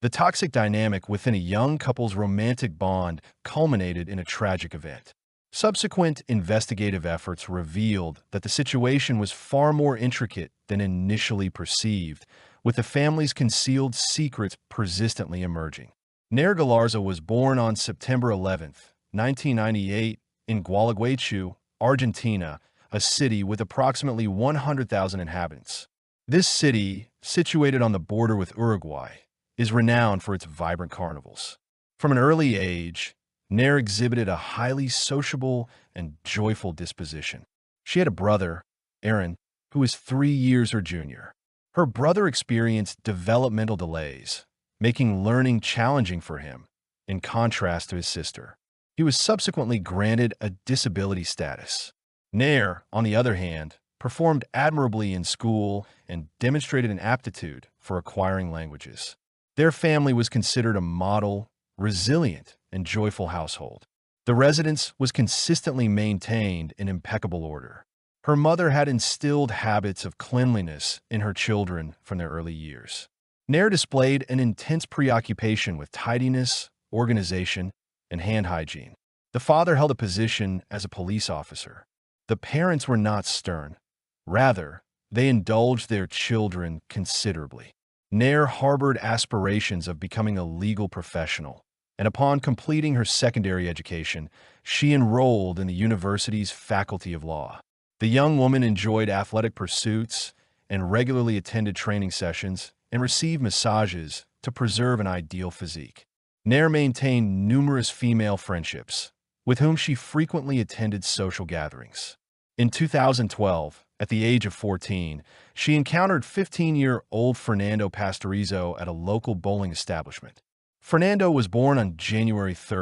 The toxic dynamic within a young couple's romantic bond culminated in a tragic event. Subsequent investigative efforts revealed that the situation was far more intricate than initially perceived, with the family's concealed secrets persistently emerging. Nair Galarza was born on September 11, 1998, in Gualeguaychú, Argentina, a city with approximately 100,000 inhabitants. This city, situated on the border with Uruguay, is renowned for its vibrant carnivals. From an early age, Nair exhibited a highly sociable and joyful disposition. She had a brother, Aaron, who was 3 years her junior. Her brother experienced developmental delays, making learning challenging for him, in contrast to his sister. He was subsequently granted a disability status. Nair, on the other hand, performed admirably in school and demonstrated an aptitude for acquiring languages. Their family was considered a model, resilient, and joyful household. The residence was consistently maintained in impeccable order. Her mother had instilled habits of cleanliness in her children from their early years. Nair displayed an intense preoccupation with tidiness, organization, and hand hygiene. The father held a position as a police officer. The parents were not stern. Rather, they indulged their children considerably. Nair harbored aspirations of becoming a legal professional, and upon completing her secondary education, she enrolled in the university's Faculty of Law. The young woman enjoyed athletic pursuits and regularly attended training sessions and received massages to preserve an ideal physique. Nair maintained numerous female friendships, with whom she frequently attended social gatherings. In 2012, at the age of 14, she encountered 15-year-old Fernando Pastorizo at a local bowling establishment. Fernando was born on January 3,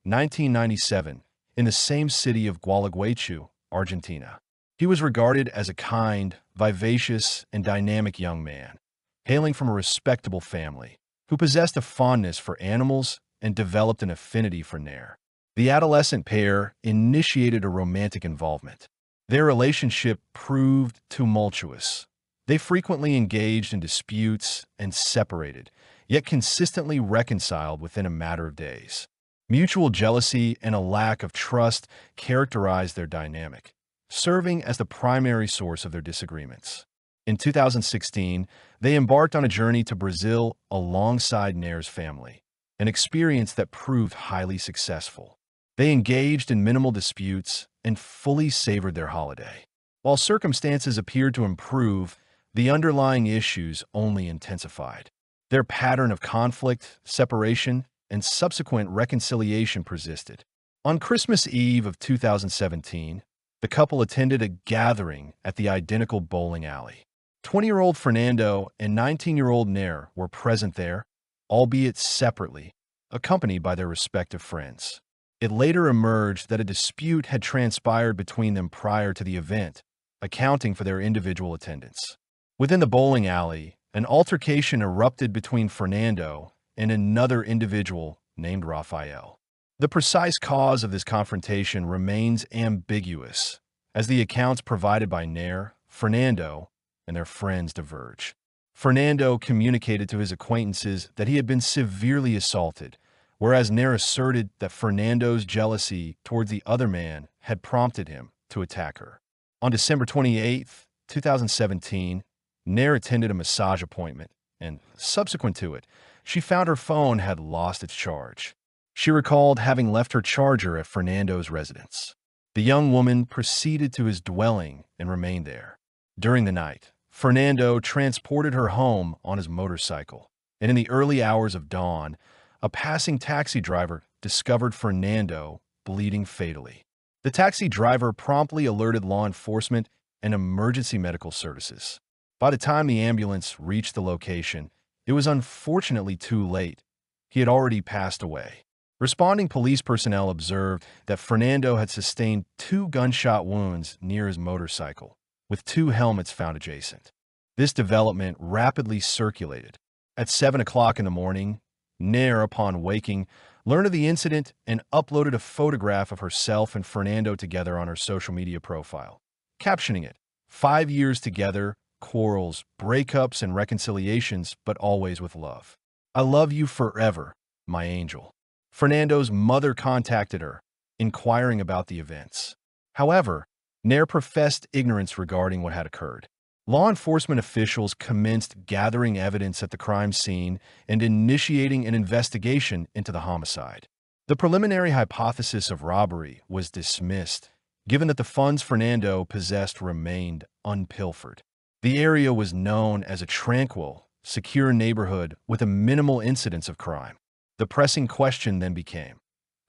1997, in the same city of Gualeguaychú, Argentina. He was regarded as a kind, vivacious, and dynamic young man, hailing from a respectable family, who possessed a fondness for animals and developed an affinity for Nair. The adolescent pair initiated a romantic involvement. Their relationship proved tumultuous. They frequently engaged in disputes and separated, yet consistently reconciled within a matter of days. Mutual jealousy and a lack of trust characterized their dynamic, serving as the primary source of their disagreements. In 2016, they embarked on a journey to Brazil alongside Nair's family, an experience that proved highly successful. They engaged in minimal disputes and fully savored their holiday. While circumstances appeared to improve, the underlying issues only intensified. Their pattern of conflict, separation, and subsequent reconciliation persisted. On Christmas Eve of 2017, the couple attended a gathering at the identical bowling alley. 20-year-old Fernando and 19-year-old Nair were present there, albeit separately, accompanied by their respective friends. It later emerged that a dispute had transpired between them prior to the event, accounting for their individual attendance. Within the bowling alley, an altercation erupted between Fernando and another individual named Rafael. The precise cause of this confrontation remains ambiguous, as the accounts provided by Nair, Fernando, and their friends diverge. Fernando communicated to his acquaintances that he had been severely assaulted, whereas Nair asserted that Fernando's jealousy towards the other man had prompted him to attack her. On December 28, 2017, Nair attended a massage appointment, and subsequent to it, she found her phone had lost its charge. She recalled having left her charger at Fernando's residence. The young woman proceeded to his dwelling and remained there. During the night, Fernando transported her home on his motorcycle, and in the early hours of dawn, a passing taxi driver discovered Fernando bleeding fatally. The taxi driver promptly alerted law enforcement and emergency medical services. By the time the ambulance reached the location, it was unfortunately too late. He had already passed away. Responding police personnel observed that Fernando had sustained 2 gunshot wounds near his motorcycle, with 2 helmets found adjacent. This development rapidly circulated. At 7 o'clock in the morning, Nair, upon waking, learned of the incident and uploaded a photograph of herself and Fernando together on her social media profile, captioning it, "5 years together, quarrels, breakups, and reconciliations, but always with love." I love you forever, my angel. Fernando's mother contacted her, inquiring about the events. However, Nair professed ignorance regarding what had occurred. Law enforcement officials commenced gathering evidence at the crime scene and initiating an investigation into the homicide. The preliminary hypothesis of robbery was dismissed, given that the funds Fernando possessed remained unpilfered. The area was known as a tranquil, secure neighborhood with a minimal incidence of crime. The pressing question then became,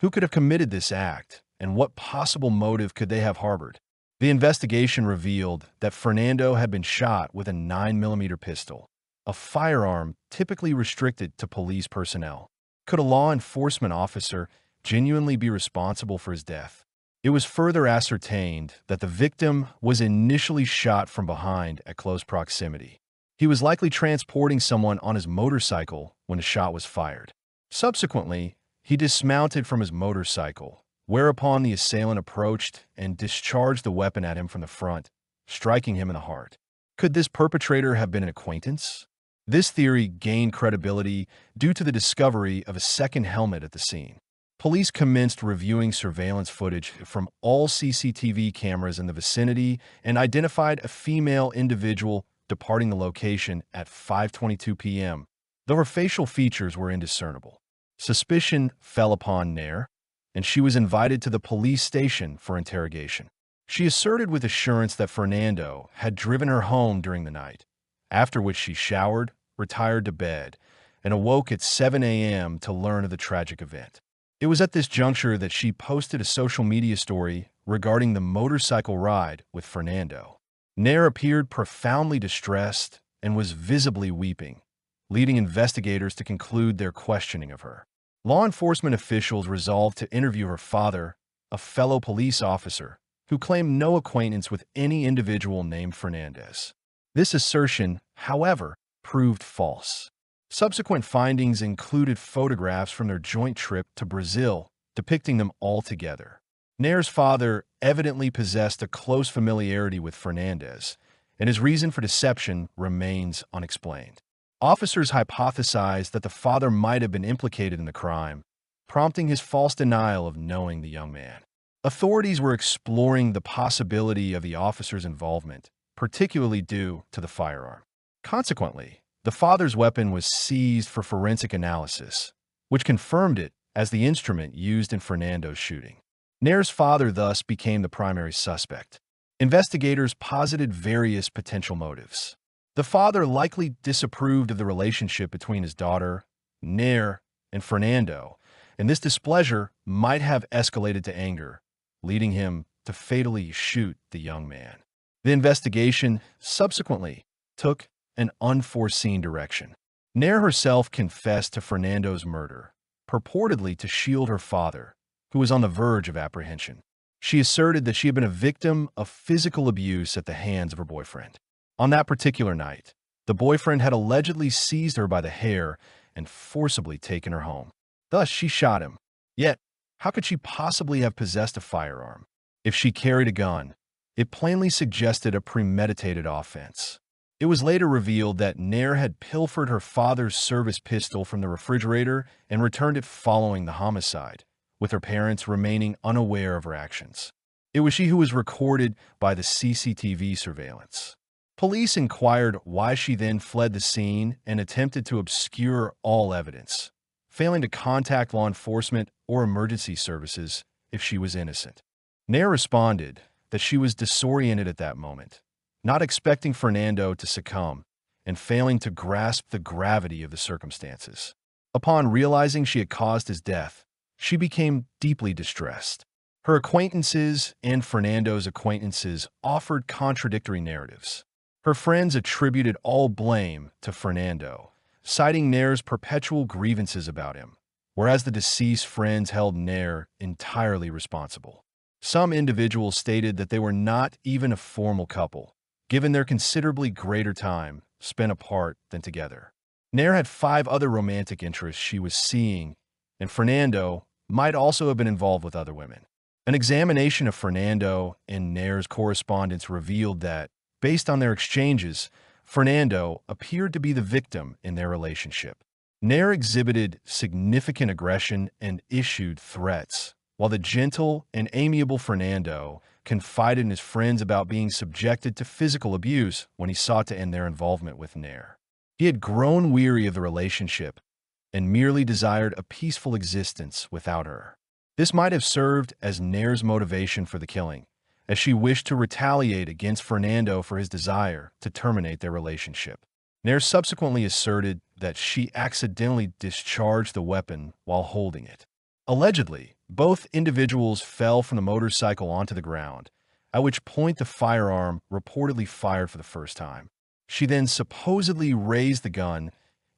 who could have committed this act, and what possible motive could they have harbored? The investigation revealed that Fernando had been shot with a 9mm pistol, a firearm typically restricted to police personnel. Could a law enforcement officer genuinely be responsible for his death? It was further ascertained that the victim was initially shot from behind at close proximity. He was likely transporting someone on his motorcycle when a shot was fired. Subsequently, he dismounted from his motorcycle, whereupon the assailant approached and discharged the weapon at him from the front, striking him in the heart. Could this perpetrator have been an acquaintance? This theory gained credibility due to the discovery of a second helmet at the scene. Police commenced reviewing surveillance footage from all CCTV cameras in the vicinity and identified a female individual departing the location at 5:22 p.m., though her facial features were indiscernible. Suspicion fell upon Nair, and she was invited to the police station for interrogation. She asserted with assurance that Fernando had driven her home during the night, after which she showered, retired to bed, and awoke at 7 a.m. to learn of the tragic event. It was at this juncture that she posted a social media story regarding the motorcycle ride with Fernando. Nair appeared profoundly distressed and was visibly weeping, leading investigators to conclude their questioning of her. Law enforcement officials resolved to interview her father, a fellow police officer, who claimed no acquaintance with any individual named Fernandez. This assertion, however, proved false. Subsequent findings included photographs from their joint trip to Brazil, depicting them all together. Nair's father evidently possessed a close familiarity with Fernandez, and his reason for deception remains unexplained. Officers hypothesized that the father might have been implicated in the crime, prompting his false denial of knowing the young man. Authorities were exploring the possibility of the officer's involvement, particularly due to the firearm. Consequently, the father's weapon was seized for forensic analysis, which confirmed it as the instrument used in Fernando's shooting. Nair's father thus became the primary suspect. Investigators posited various potential motives. The father likely disapproved of the relationship between his daughter, Nair, and Fernando, and this displeasure might have escalated to anger, leading him to fatally shoot the young man. The investigation subsequently took an unforeseen direction. Nair herself confessed to Fernando's murder, purportedly to shield her father, who was on the verge of apprehension. She asserted that she had been a victim of physical abuse at the hands of her boyfriend. On that particular night, the boyfriend had allegedly seized her by the hair and forcibly taken her home. Thus, she shot him. Yet, how could she possibly have possessed a firearm? If she carried a gun, it plainly suggested a premeditated offense. It was later revealed that Nair had pilfered her father's service pistol from the refrigerator and returned it following the homicide, with her parents remaining unaware of her actions. It was she who was recorded by the CCTV surveillance. Police inquired why she then fled the scene and attempted to obscure all evidence, failing to contact law enforcement or emergency services if she was innocent. Nair responded that she was disoriented at that moment, not expecting Fernando to succumb and failing to grasp the gravity of the circumstances. Upon realizing she had caused his death, she became deeply distressed. Her acquaintances and Fernando's acquaintances offered contradictory narratives. Her friends attributed all blame to Fernando, citing Nair's perpetual grievances about him, whereas the deceased friends held Nair entirely responsible. Some individuals stated that they were not even a formal couple, given their considerably greater time spent apart than together. Nair had 5 other romantic interests she was seeing, and Fernando might also have been involved with other women. An examination of Fernando and Nair's correspondence revealed that, based on their exchanges, Fernando appeared to be the victim in their relationship. Nair exhibited significant aggression and issued threats, while the gentle and amiable Fernando confided in his friends about being subjected to physical abuse when he sought to end their involvement with Nair. He had grown weary of the relationship and merely desired a peaceful existence without her. This might have served as Nair's motivation for the killing, as she wished to retaliate against Fernando for his desire to terminate their relationship. Nair subsequently asserted that she accidentally discharged the weapon while holding it. Allegedly, both individuals fell from the motorcycle onto the ground, at which point the firearm reportedly fired for the first time. She then supposedly raised the gun,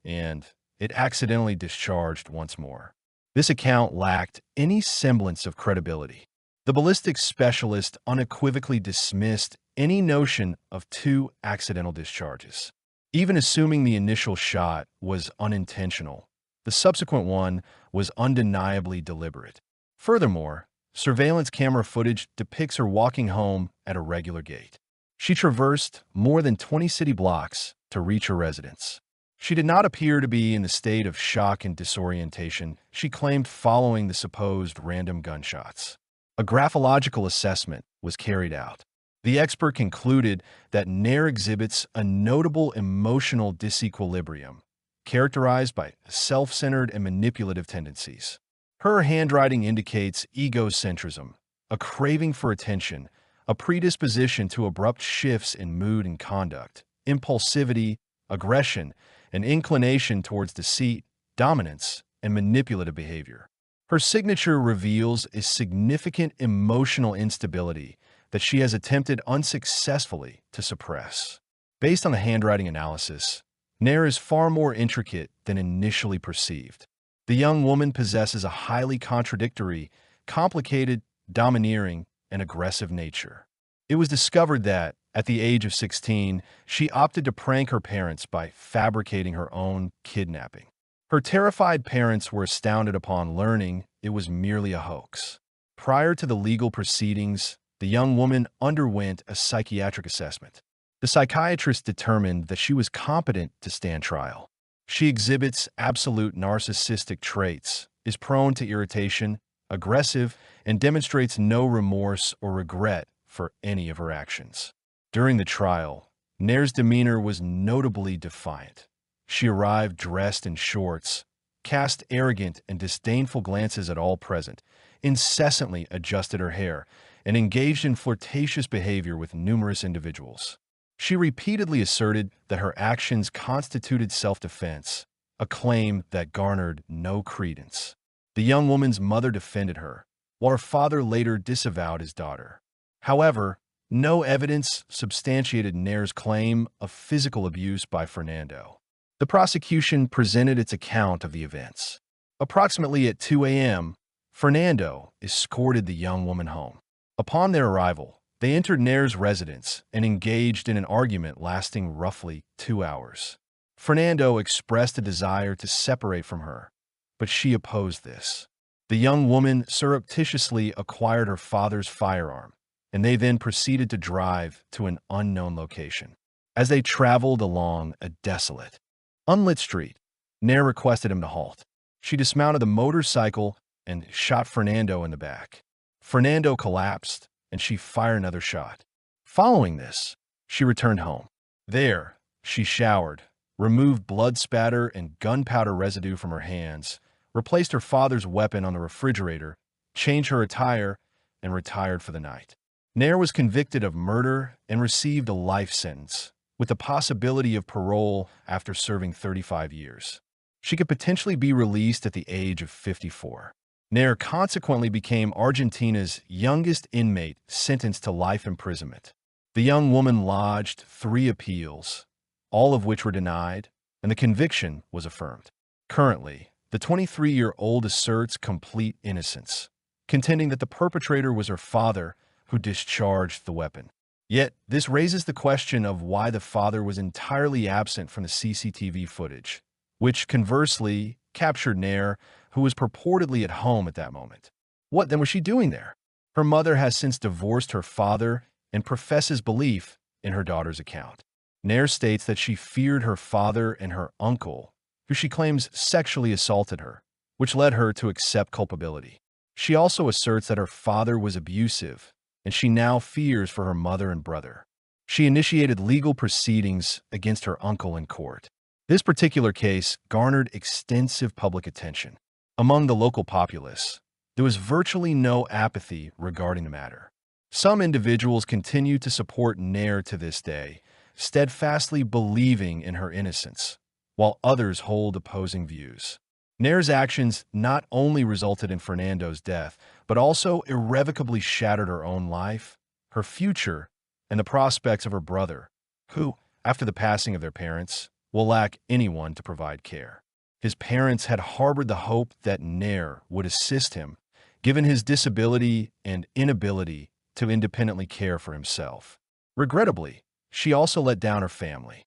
and it accidentally discharged once more. This account lacked any semblance of credibility. The ballistics specialist unequivocally dismissed any notion of two accidental discharges. Even assuming the initial shot was unintentional, the subsequent one was undeniably deliberate. Furthermore, surveillance camera footage depicts her walking home at a regular gait. She traversed more than 20 city blocks to reach her residence. She did not appear to be in the state of shock and disorientation she claimed following the supposed random gunshots. A graphological assessment was carried out. The expert concluded that Nair exhibits a notable emotional disequilibrium, characterized by self-centered and manipulative tendencies. Her handwriting indicates egocentrism, a craving for attention, a predisposition to abrupt shifts in mood and conduct, impulsivity, aggression, an inclination towards deceit, dominance, and manipulative behavior. Her signature reveals a significant emotional instability that she has attempted unsuccessfully to suppress. Based on the handwriting analysis, Nair is far more intricate than initially perceived. The young woman possesses a highly contradictory, complicated, domineering, and aggressive nature. It was discovered that, at the age of 16, she opted to prank her parents by fabricating her own kidnapping. Her terrified parents were astounded upon learning it was merely a hoax. Prior to the legal proceedings, the young woman underwent a psychiatric assessment. The psychiatrist determined that she was competent to stand trial. She exhibits absolute narcissistic traits, is prone to irritation, aggressive, and demonstrates no remorse or regret for any of her actions. During the trial, Nair's demeanor was notably defiant. She arrived dressed in shorts, cast arrogant and disdainful glances at all present, incessantly adjusted her hair, and engaged in flirtatious behavior with numerous individuals. She repeatedly asserted that her actions constituted self-defense, a claim that garnered no credence. The young woman's mother defended her, while her father later disavowed his daughter. However, no evidence substantiated Nair's claim of physical abuse by Fernando. The prosecution presented its account of the events. Approximately at 2 a.m., Fernando escorted the young woman home. Upon their arrival, they entered Nair's residence and engaged in an argument lasting roughly 2 hours. Fernando expressed a desire to separate from her, but she opposed this. The young woman surreptitiously acquired her father's firearm, and they then proceeded to drive to an unknown location. As they traveled along a desolate, unlit street, Nair requested him to halt. She dismounted the motorcycle and shot Fernando in the back. Fernando collapsed, and she fired another shot. Following this, she returned home. There, she showered, removed blood spatter and gunpowder residue from her hands, replaced her father's weapon on the refrigerator, changed her attire, and retired for the night. Nair was convicted of murder and received a life sentence, with the possibility of parole after serving 35 years. She could potentially be released at the age of 54. Nair consequently became Argentina's youngest inmate sentenced to life imprisonment. The young woman lodged 3 appeals, all of which were denied, and the conviction was affirmed. Currently, the 23-year-old asserts complete innocence, contending that the perpetrator was her father who discharged the weapon. Yet, this raises the question of why the father was entirely absent from the CCTV footage, which conversely captured Nair, who was purportedly at home at that moment. What then was she doing there? Her mother has since divorced her father and professes belief in her daughter's account. Nair states that she feared her father and her uncle, who she claims sexually assaulted her, which led her to accept culpability. She also asserts that her father was abusive, and she now fears for her mother and brother. She initiated legal proceedings against her uncle in court. This particular case garnered extensive public attention. Among the local populace, there was virtually no apathy regarding the matter. Some individuals continue to support Nair to this day, steadfastly believing in her innocence, while others hold opposing views. Nair's actions not only resulted in Fernando's death, but also irrevocably shattered her own life, her future, and the prospects of her brother, who, after the passing of their parents, will lack anyone to provide care. His parents had harbored the hope that Nair would assist him, given his disability and inability to independently care for himself. Regrettably, she also let down her family.